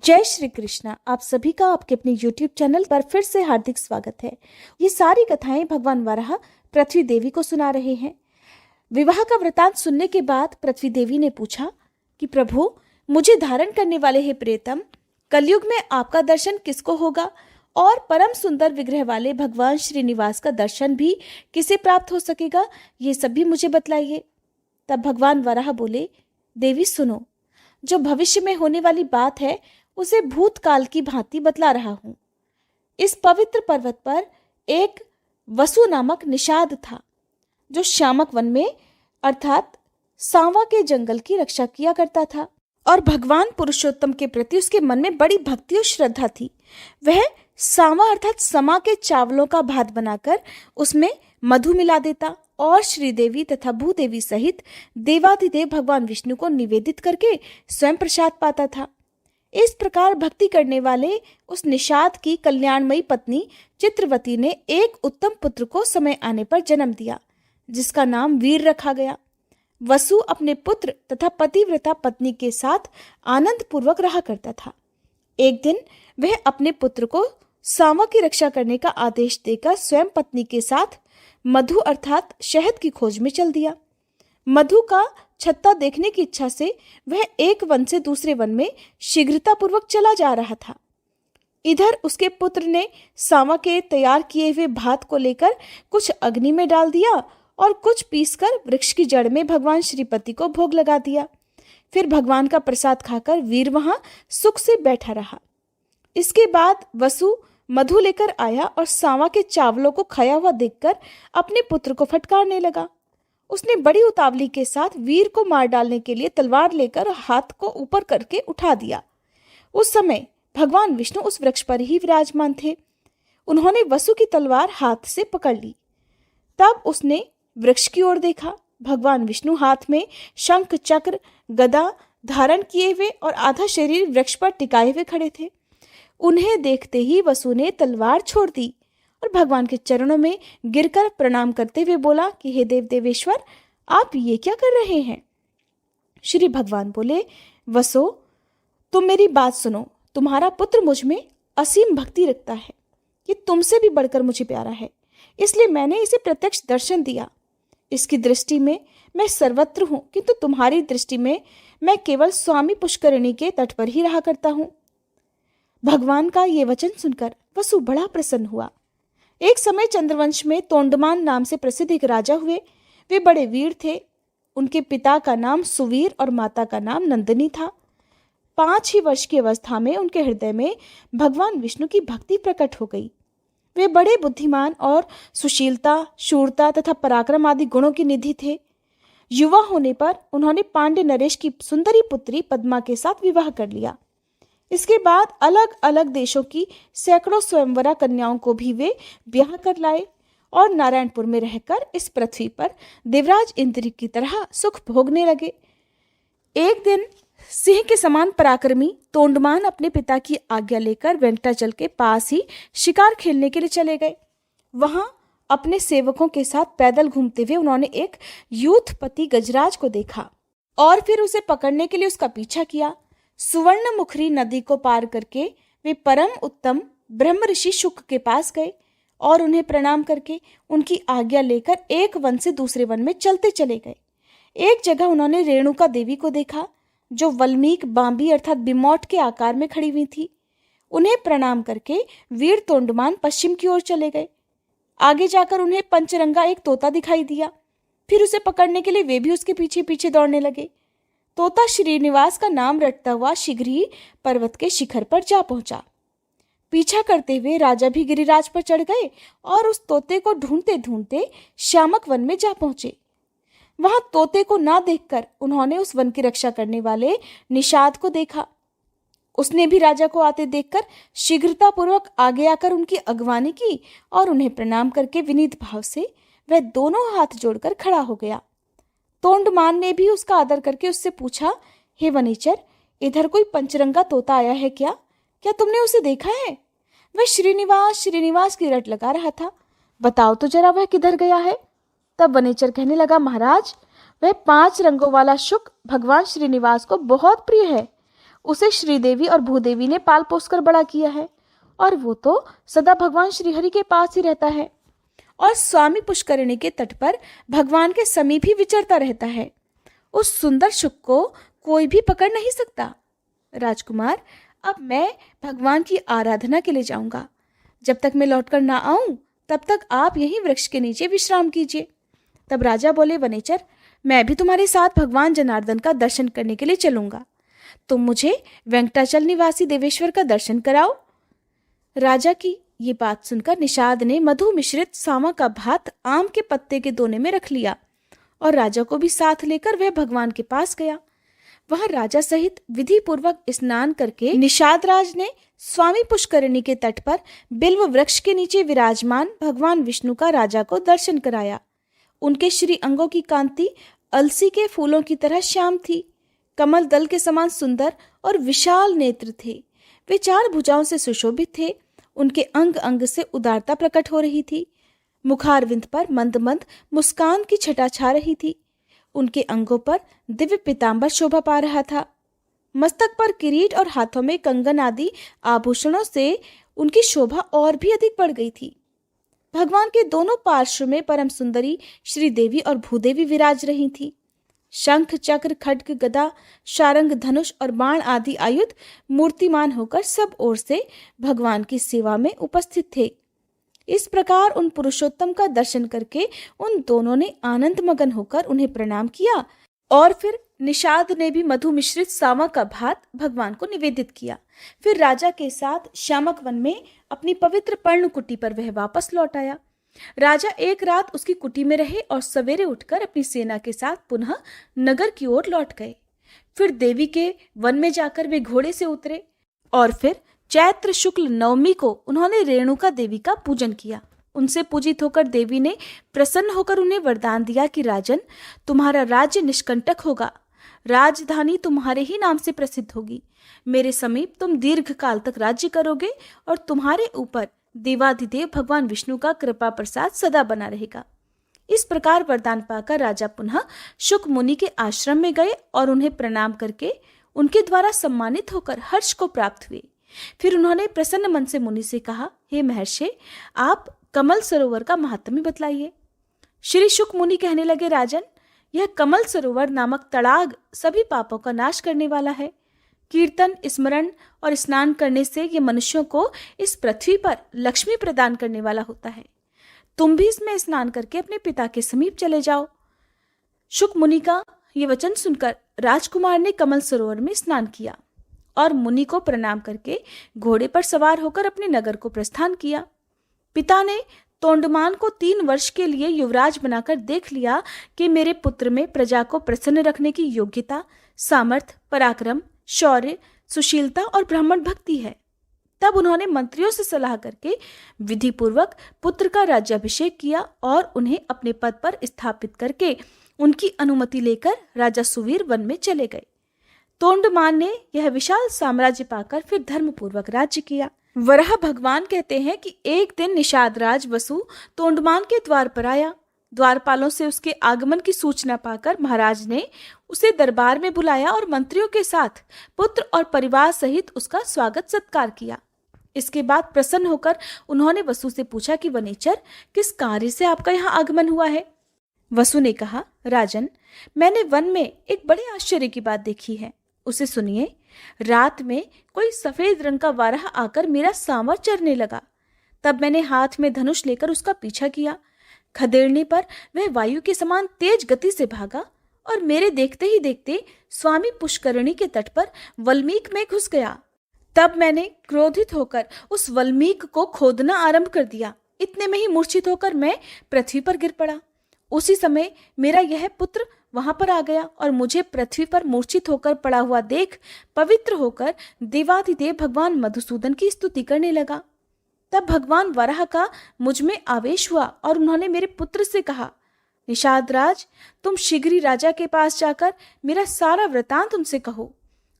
जय श्री कृष्णा। आप सभी का आपके अपने YouTube चैनल पर फिर से हार्दिक स्वागत है। ये सारी कथाएं भगवान वराह पृथ्वी देवी को सुना रहे हैं। विवाह का वृतांत सुनने के बाद पृथ्वी देवी ने पूछा कि प्रभु, मुझे धारण करने वाले हे प्रियतम, कलयुग में आपका दर्शन किसको होगा और परम सुंदर विग्रह वाले भगवान श्रीनिवास का दर्शन भी किसे प्राप्त हो सकेगा, ये सब भी मुझे बतलाइए। तब भगवान वराह बोले, देवी सुनो, जो भविष्य में होने वाली बात है उसे भूतकाल की भांति बतला रहा हूं। इस पवित्र पर्वत पर एक वसु नामक निषाद था, जो शामक वन में अर्थात सांवा के जंगल की रक्षा किया करता था और भगवान पुरुषोत्तम के प्रति उसके मन में बड़ी भक्ति और श्रद्धा थी। वह सांवा अर्थात समा के चावलों का भात बनाकर उसमें मधु मिला देता और श्रीदेवी तथा भूदेवी सहित देवाधिदेव भगवान विष्णु को निवेदित करके स्वयं प्रसाद पाता था। इस प्रकार भक्ति करने वाले उस निषाद की कल्याणमयी पत्नी चित्रवती ने एक उत्तम पुत्र को समय आने पर जन्म दिया, जिसका नाम वीर रखा गया। वसु अपने पुत्र तथा पतिव्रता पत्नी के साथ आनंद पूर्वक रहा करता था। एक दिन वह अपने पुत्र को सांवा की रक्षा करने का आदेश देकर स्वयं पत्नी के साथ मधु अर्थात शहद की खोज में चल दिया। मधु का छत्ता देखने की इच्छा से वह एक वन से दूसरे वन में शीघ्रता पूर्वक चला जा रहा था। इधर उसके पुत्र ने सांवा के तैयार किए हुए भात को लेकर कुछ अग्नि में डाल दिया और कुछ पीसकर वृक्ष की जड़ में भगवान श्रीपति को भोग लगा दिया। फिर भगवान का प्रसाद खाकर वीर वहां सुख से बैठा रहा। इसके बाद वसु मधु लेकर आया और सांवा के चावलों को खाया हुआ देखकर अपने पुत्र को फटकारने लगा। उसने बड़ी उतावली के साथ वीर को मार डालने के लिए तलवार लेकर हाथ को ऊपर करके उठा दिया। उस समय भगवान विष्णु उस वृक्ष पर ही विराजमान थे। उन्होंने वसु की तलवार हाथ से पकड़ ली। तब उसने वृक्ष की ओर देखा। भगवान विष्णु हाथ में शंख चक्र गदा धारण किए हुए और आधा शरीर वृक्ष पर टिकाए हुए खड़े थे। उन्हें देखते ही वसु ने तलवार छोड़ दी और भगवान के चरणों में गिरकर प्रणाम करते हुए बोला कि हे देव देवेश्वर, आप ये क्या कर रहे हैं। श्री भगवान बोले, वसो, तुम मेरी बात सुनो। तुम्हारा पुत्र मुझ में असीम भक्ति रखता है। ये तुमसे भी बढ़कर मुझे प्यारा है, इसलिए मैंने इसे प्रत्यक्ष दर्शन दिया। इसकी दृष्टि में मैं सर्वत्र हूं, किंतु तुम्हारी दृष्टि में मैं केवल स्वामी पुष्करिणी के तट पर ही रहा करता हूं। भगवान का ये वचन सुनकर वसु बड़ा प्रसन्न हुआ। एक समय चंद्रवंश में तोंडमान नाम से प्रसिद्ध एक राजा हुए। वे बड़े वीर थे। उनके पिता का नाम सुवीर और माता का नाम नंदिनी था। 5 ही वर्ष की अवस्था में उनके हृदय में भगवान विष्णु की भक्ति प्रकट हो गई। वे बड़े बुद्धिमान और सुशीलता, शूरता तथा पराक्रम आदि गुणों की निधि थे। युवा होने पर उन्होंने पांड्य नरेश की सुंदरी पुत्री पद्मा के साथ विवाह कर लिया। इसके बाद अलग अलग देशों की सैकड़ों स्वयंवरा कन्याओं को भी वे ब्याह कर लाए और नारायणपुर में रहकर इस पृथ्वी पर देवराज इंद्र की तरह सुख भोगने लगे। एक दिन सिंह के समान पराक्रमी तोंडमान अपने पिता की आज्ञा लेकर वेंकटाचल के पास ही शिकार खेलने के लिए चले गए। वहां अपने सेवकों के साथ पैदल घूमते हुए उन्होंने एक यूथपति गजराज को देखा और फिर उसे पकड़ने के लिए उसका पीछा किया। सुवर्णमुखरी नदी को पार करके वे परम उत्तम ब्रह्म ऋषि शुक के पास गए और उन्हें प्रणाम करके उनकी आज्ञा लेकर एक वन से दूसरे वन में चलते चले गए। एक जगह उन्होंने रेणुका देवी को देखा, जो वल्मीक बांबी अर्थात बिमौट के आकार में खड़ी हुई थी। उन्हें प्रणाम करके वीर तोंडमान पश्चिम की ओर चले गए। आगे जाकर उन्हें पंचरंगा एक तोता दिखाई दिया। फिर उसे पकड़ने के लिए वे भी उसके पीछे पीछे दौड़ने लगे। तोता श्रीनिवास का नाम रटता हुआ शीघ्र ही पर्वत के शिखर पर जा पहुंचा। पीछा करते हुए राजा भी गिरिराज पर चढ़ गए और उस तोते को ढूंढते ढूंढते श्यामक वन में जा पहुंचे। वहां तोते को ना देखकर उन्होंने उस वन की रक्षा करने वाले निषाद को देखा। उसने भी राजा को आते देखकर शीघ्रता पूर्वक आगे आकर उनकी अगवानी की और उन्हें प्रणाम करके विनीत भाव से वह दोनों हाथ जोड़कर खड़ा हो गया। तोंडमान ने भी उसका आदर करके उससे पूछा, हे वनीचर, इधर कोई पंचरंगा तोता आया है क्या? क्या तुमने उसे देखा है? वह श्रीनिवास श्रीनिवास की रट लगा रहा था। बताओ तो जरा वह किधर गया है। तब वनीचर कहने लगा, महाराज, वह 5 रंगों वाला शुक भगवान श्रीनिवास को बहुत प्रिय है। उसे श्रीदेवी और भूदेवी ने पाल पोस कर बड़ा किया है और वो तो सदा भगवान श्रीहरि के पास ही रहता है और स्वामी पुष्करिणी के तट पर भगवान के समीप ही विचरता रहता है। उस सुंदर शुक को कोई भी पकड़ नहीं सकता। राजकुमार, अब मैं भगवान की आराधना के लिए जाऊंगा। जब तक मैं लौटकर ना आऊं तब तक आप यहीं वृक्ष के नीचे विश्राम कीजिए। तब राजा बोले, वनेचर, मैं भी तुम्हारे साथ भगवान जनार्दन का दर्शन करने के लिए चलूंगा। तुम मुझे वेंकटाचल निवासी देवेश्वर का दर्शन कराओ। राजा की ये बात सुनकर निषाद ने मधु मिश्रित सांवा का भात आम के पत्ते के दोने में रख लिया और राजा को भी साथ लेकर वह भगवान के पास गया। वहां राजा सहित विधि पूर्वक स्नान करके निषाद राज ने स्वामी पुष्करिणी के तट पर बिल्व वृक्ष के नीचे विराजमान भगवान विष्णु का राजा को दर्शन कराया। उनके श्री अंगों की कांति अलसी के फूलों की तरह श्याम थी। कमल दल के समान सुंदर और विशाल नेत्र थे। वे 4 भुजाओं से सुशोभित थे। उनके अंग अंग से उदारता प्रकट हो रही थी। मुखारविंद पर मंद मंद मुस्कान की छटा छा रही थी। उनके अंगों पर दिव्य पीतांबर शोभा पा रहा था। मस्तक पर किरीट और हाथों में कंगन आदि आभूषणों से उनकी शोभा और भी अधिक बढ़ गई थी। भगवान के दोनों पार्श्व में परम सुंदरी श्रीदेवी और भूदेवी विराज रही थी। शंख, चक्र, खड्ग, गदा, शारंग, धनुष और बाण आदि आयुध मूर्तिमान होकर सब ओर से भगवान की सेवा में उपस्थित थे। इस प्रकार उन पुरुषोत्तम का दर्शन करके उन दोनों ने आनंद मगन होकर उन्हें प्रणाम किया और फिर निषाद ने भी मधु मिश्रित सांवा का भात भगवान को निवेदित किया। फिर राजा के साथ श्यामक वन में अपनी पवित्र पर्ण कुटी पर वह वापस लौट आया। राजा एक रात उसकी कुटी में रहे और सवेरे उठकर अपनी सेना के साथ पुनः नगर की ओर लौट गए। फिर देवी के वन में जाकर वे घोड़े से उतरे और फिर चैत्र शुक्ल नवमी को उन्होंने रेणुका देवी का पूजन किया। उनसे पूजित होकर देवी ने प्रसन्न होकर उन्हें वरदान दिया कि राजन, तुम्हारा राज्य निष्कंटक होगा। राजधानी तुम्हारे ही नाम से प्रसिद्ध होगी। मेरे समीप तुम दीर्घ काल तक राज्य करोगे और तुम्हारे ऊपर देवाधिदेव भगवान विष्णु का कृपा प्रसाद सदा बना रहेगा। इस प्रकार वरदान पाकर राजा पुनः शुक मुनि के आश्रम में गए और उन्हें प्रणाम करके उनके द्वारा सम्मानित होकर हर्ष को प्राप्त हुए। फिर उन्होंने प्रसन्न मन से मुनि से कहा, हे महर्षि, आप कमल सरोवर का महात्म्य बतलाइए। श्री शुक मुनि कहने लगे, राजन, यह कमल सरोवर नामक तड़ाग सभी पापों का नाश करने वाला है। कीर्तन, स्मरण और स्नान करने से ये मनुष्यों को इस पृथ्वी पर लक्ष्मी प्रदान करने वाला होता है। तुम भी इसमें स्नान करके अपने पिता के समीप चले जाओ। शुक मुनि का ये वचन सुनकर राजकुमार ने कमल सरोवर में स्नान किया और मुनि को प्रणाम करके घोड़े पर सवार होकर अपने नगर को प्रस्थान किया। पिता ने तोंडमान को 3 वर्ष के लिए युवराज बनाकर देख लिया कि मेरे पुत्र में प्रजा को प्रसन्न रखने की योग्यता, सामर्थ्य, पराक्रम, शौर्य, सुशीलता और ब्राह्मण भक्ति है। तब उन्होंने मंत्रियों से सलाह करके विधि पूर्वक पुत्र का राज्याभिषेक किया और उन्हें अपने पद पर स्थापित करके उनकी अनुमति लेकर राजा सुवीर वन में चले गए। तोंडमान ने यह विशाल साम्राज्य पाकर फिर धर्म पूर्वक राज्य किया। वराह भगवान कहते हैं कि एक दिन निषाद राज वसु तोंडमान के द्वार पर आया। द्वारपालों से उसके आगमन की सूचना पाकर महाराज ने उसे दरबार में बुलाया और मंत्रियों के साथ पुत्र और परिवार सहित उसका स्वागत सत्कार किया। इसके बाद प्रसन्न होकर उन्होंने वसु से पूछा कि वनेचर, किस कार्य से आपका यहाँ आगमन हुआ है? वसु ने कहा, राजन, मैंने वन में एक बड़े आश्चर्य की बात देखी है, उसे सुनिए। रात में कोई सफेद रंग का वाराह आकर मेरा सांवर चरने लगा। तब मैंने हाथ में धनुष लेकर उसका पीछा किया। खदेड़ने पर वह वायु के समान तेज गति से भागा और मेरे देखते ही देखते स्वामी पुष्करिणी के तट पर वल्मीक में घुस गया। तब मैंने क्रोधित होकर उस वल्मीक को खोदना आरंभ कर दिया। इतने में ही मूर्छित होकर मैं पृथ्वी पर गिर पड़ा। उसी समय मेरा यह पुत्र वहां पर आ गया और मुझे पृथ्वी पर मूर्छित होकर पड़ा हुआ देख पवित्र होकर देवाधिदेव भगवान मधुसूदन की स्तुति करने लगा। तब भगवान वराह का मुझ में आवेश हुआ और उन्होंने मेरे पुत्र से कहा, निषाद राज, तुम शीघ्र ही राजा के पास जाकर मेरा सारा वृतांत उनसे कहो।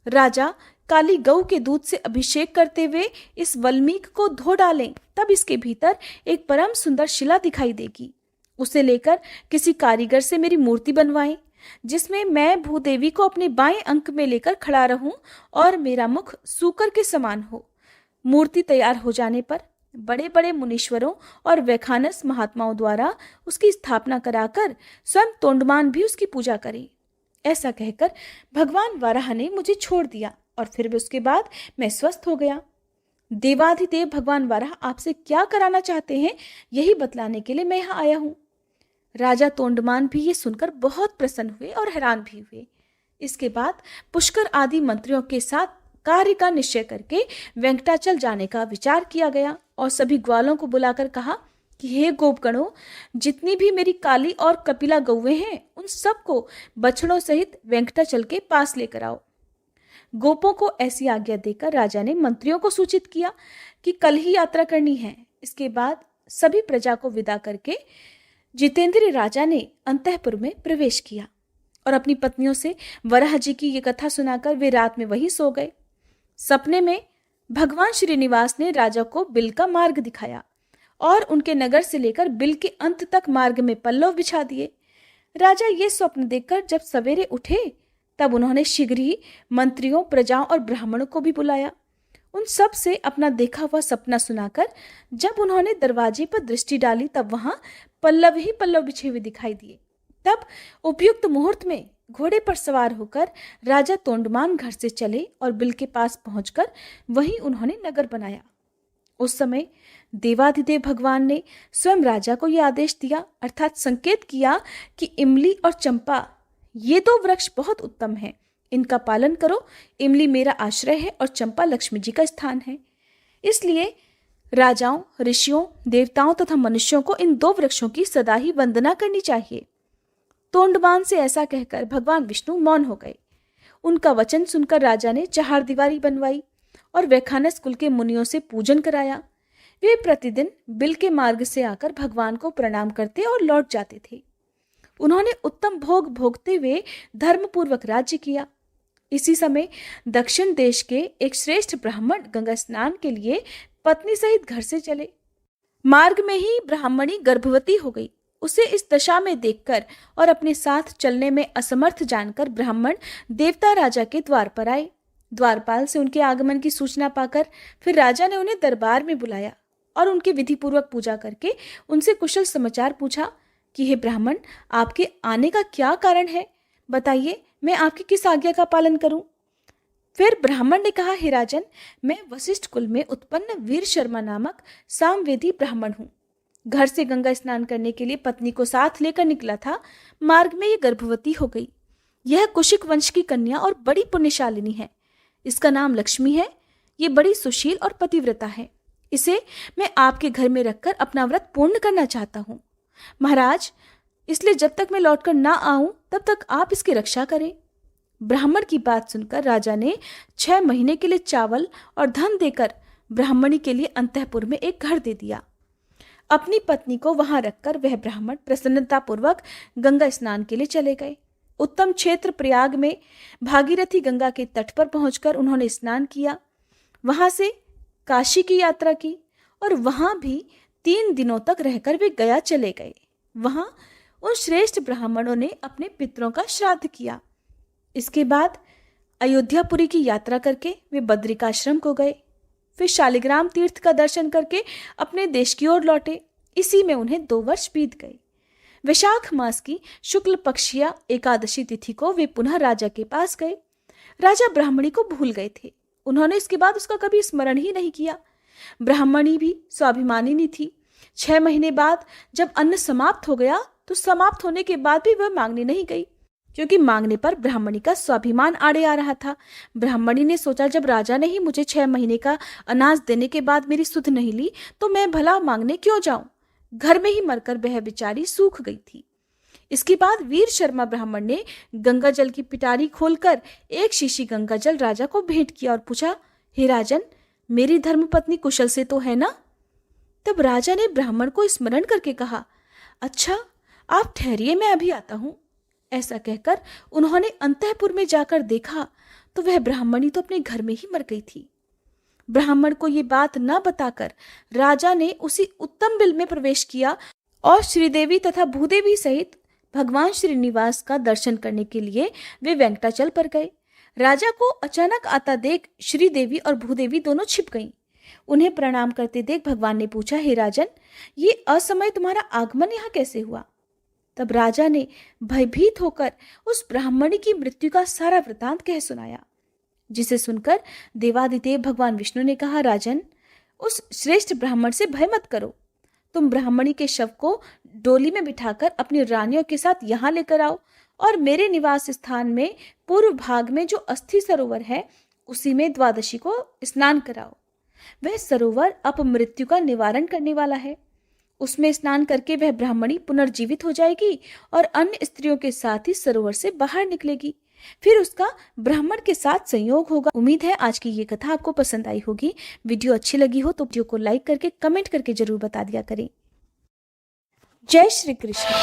राजा काली गऊ के दूध से अभिषेक करते हुए इस वल्मीक को धो डालें, तब इसके भीतर एक परम सुंदर शिला दिखाई देगी। उसे लेकर किसी कारीगर से मेरी मूर्ति बनवाएं। जिसमें मैं भूदेवी को अपने बाएं अंक में लेकर खड़ा रहूं और मेरा मुख सूकर के समान हो। मूर्ति तैयार हो जाने पर बड़े बड़े मुनीश्वरों और वैखानस महात्माओं द्वारा उसकी स्थापना कराकर स्वयं तोंडमान भी उसकी पूजा करे। ऐसा कहकर भगवान वाराह ने मुझे छोड़ दिया और फिर उसके बाद मैं स्वस्थ हो गया। देवाधिदेव भगवान वाराह आपसे क्या कराना चाहते हैं, यही बतलाने के लिए मैं यहाँ आया हूँ। राजा तोंडमान भी ये सुनकर बहुत प्रसन्न हुए और हैरान भी हुए। इसके बाद पुष्कर आदि मंत्रियों के साथ कार्य का निश्चय करके वेंकटाचल जाने का विचार किया गया और सभी ग्वालों को बुलाकर कहा कि हे गोपगणों, जितनी भी मेरी काली और कपिला गौवें हैं उन सबको बछड़ों सहित वेंकटाचल के पास लेकर आओ। गोपों को ऐसी आज्ञा देकर राजा ने मंत्रियों को सूचित किया कि कल ही यात्रा करनी है। इसके बाद सभी प्रजा को विदा करके जितेंद्र राजा ने अंतःपुर में प्रवेश किया और अपनी पत्नियों से वराह जी की ये कथा सुनाकर वे रात में वहीं सो गए। सपने में भगवान श्रीनिवास ने राजा को बिल का मार्ग दिखाया और उनके नगर से लेकर बिल के अंत तक मार्ग में पल्लव बिछा दिए। राजा ये स्वप्न देखकर जब सवेरे उठे तब उन्होंने शीघ्र ही मंत्रियों, प्रजाओं और ब्राह्मणों को भी बुलाया। उन सब से अपना देखा हुआ सपना सुनाकर जब उन्होंने दरवाजे पर दृष्टि डाली तब वहां पल्लव ही पल्लव बिछे हुए दिखाई दिए। तब उपयुक्त मुहूर्त में घोड़े पर सवार होकर राजा तोंडमान घर से चले और बिल के पास पहुंचकर वहीं उन्होंने नगर बनाया। उस समय देवाधिदेव भगवान ने स्वयं राजा को यह आदेश दिया, अर्थात संकेत किया कि इमली और चंपा ये दो वृक्ष बहुत उत्तम हैं, इनका पालन करो। इमली मेरा आश्रय है और चंपा लक्ष्मी जी का स्थान है। इसलिए राजाओं, ऋषियों, देवताओं तथा मनुष्यों को इन दो वृक्षों की सदा ही वंदना करनी चाहिए। तोंडमान से ऐसा कहकर भगवान विष्णु मौन हो गए। उनका वचन सुनकर राजा ने चहारदीवारी बनवाई और वैखानस कुल के मुनियों से पूजन कराया। वे प्रतिदिन बिल के मार्ग से आकर भगवान को प्रणाम करते और लौट जाते थे। उन्होंने उत्तम भोग भोगते हुए धर्मपूर्वक राज्य किया। इसी समय दक्षिण देश के एक श्रेष्ठ ब्राह्मण गंगा स्नान के लिए पत्नी सहित घर से चले। मार्ग में ही ब्राह्मणी गर्भवती हो गई। उसे इस दशा में देखकर और अपने साथ चलने में असमर्थ जानकर ब्राह्मण देवता राजा के द्वार पर आए। द्वारपाल से उनके आगमन की सूचना पाकर फिर राजा ने उन्हें दरबार में बुलाया और उनकी विधि पूर्वक पूजा करके उनसे कुशल समाचार पूछा कि हे ब्राह्मण, आपके आने का क्या कारण है, बताइए, मैं आपकी किस आज्ञा का पालन करूं। फिर ब्राह्मण ने कहा, हे राजन, मैं वशिष्ठ कुल में उत्पन्न वीर शर्मा नामक सामवेदी ब्राह्मण हूं। घर से गंगा स्नान करने के लिए पत्नी को साथ लेकर निकला था। मार्ग में ये गर्भवती हो गई। यह कुशिक वंश की कन्या और बड़ी पुण्यशालिनी है। इसका नाम लक्ष्मी है। ये बड़ी सुशील और पतिव्रता है। इसे मैं आपके घर में रखकर अपना व्रत पूर्ण करना चाहता हूँ महाराज, इसलिए जब तक मैं लौटकर ना आऊं तब तक आप इसकी रक्षा करें। ब्राह्मण की बात सुनकर राजा ने 6 महीने के लिए चावल और धन देकर ब्राह्मणी के लिए अंतःपुर में एक घर दे दिया। अपनी पत्नी को वहां रखकर वह ब्राह्मण प्रसन्नतापूर्वक गंगा स्नान के लिए चले गए। उत्तम क्षेत्र प्रयाग में भागीरथी गंगा के तट पर पहुंचकर उन्होंने स्नान किया। वहां से काशी की यात्रा की और वहां भी 3 दिनों तक रहकर वे गया चले गए। वहां उन श्रेष्ठ ब्राह्मणों ने अपने पितरों का श्राद्ध किया। इसके बाद अयोध्यापुरी की यात्रा करके वे बद्रिकाश्रम को गए। फिर शालिग्राम तीर्थ का दर्शन करके अपने देश की ओर लौटे। इसी में उन्हें 2 वर्ष बीत गए। वैशाख मास की शुक्ल पक्षीय एकादशी तिथि को वे पुनः राजा के पास गए। राजा ब्राह्मणी को भूल गए थे। उन्होंने इसके बाद उसका कभी स्मरण ही नहीं किया। ब्राह्मणी भी स्वाभिमानिनी थी। 6 महीने बाद जब अन्न समाप्त हो गया तो समाप्त होने के बाद भी वह मांगने नहीं गई, क्योंकि मांगने पर ब्राह्मणी का स्वाभिमान आड़े आ रहा था। ब्राह्मणी ने सोचा, जब राजा ने ही मुझे 6 महीने का अनाज देने के बाद मेरी सुध नहीं ली तो मैं भला मांगने क्यों जाऊं। घर में ही मरकर वह बेचारी सूख गई थी। इसके बाद वीर शर्मा ब्राह्मण ने गंगा जल की पिटारी खोलकर एक शीशी गंगा जल राजा को भेंट किया और पूछा, हे राजन, मेरी धर्मपत्नी कुशल से तो है ना। तब राजा ने ब्राह्मण को स्मरण करके कहा, अच्छा, आप ठहरिए, मैं अभी आता हूं। ऐसा कहकर उन्होंने अंतःपुर में जाकर देखा तो वह ब्राह्मणी तो अपने घर में ही मर गई थी। ब्राह्मण को ये बात न बताकर राजा ने उसी उत्तम बिल में प्रवेश किया और श्रीदेवी तथा भूदेवी सहित भगवान श्रीनिवास का दर्शन करने के लिए वे वेंकटाचल पर गए। राजा को अचानक आता देख श्रीदेवी और भूदेवी दोनों छिप गईं। उन्हें प्रणाम करते देख भगवान ने पूछा, हे राजन, ये असमय तुम्हारा आगमन यहाँ कैसे हुआ? तब राजा ने भयभीत होकर उस ब्राह्मणी की मृत्यु का सारा वृतांत कह सुनाया, जिसे सुनकर देवादिदेव भगवान विष्णु ने कहा, राजन, उस श्रेष्ठ ब्राह्मण से भय मत करो। तुम ब्राह्मणी के शव को डोली में बिठाकर अपनी रानियों के साथ यहाँ लेकर आओ और मेरे निवास स्थान में पूर्व भाग में जो अस्थि सरोवर है उसी में द्वादशी को स्नान कराओ। वह सरोवर अपमृत्यु का निवारण करने वाला है। उसमें स्नान करके वह ब्राह्मणी पुनर्जीवित हो जाएगी और अन्य स्त्रियों के साथ ही सरोवर से बाहर निकलेगी। फिर उसका ब्राह्मण के साथ संयोग होगा। उम्मीद है आज की ये कथा आपको पसंद आई होगी। वीडियो अच्छी लगी हो तो वीडियो को लाइक करके कमेंट करके जरूर बता दिया करें। जय श्री कृष्ण।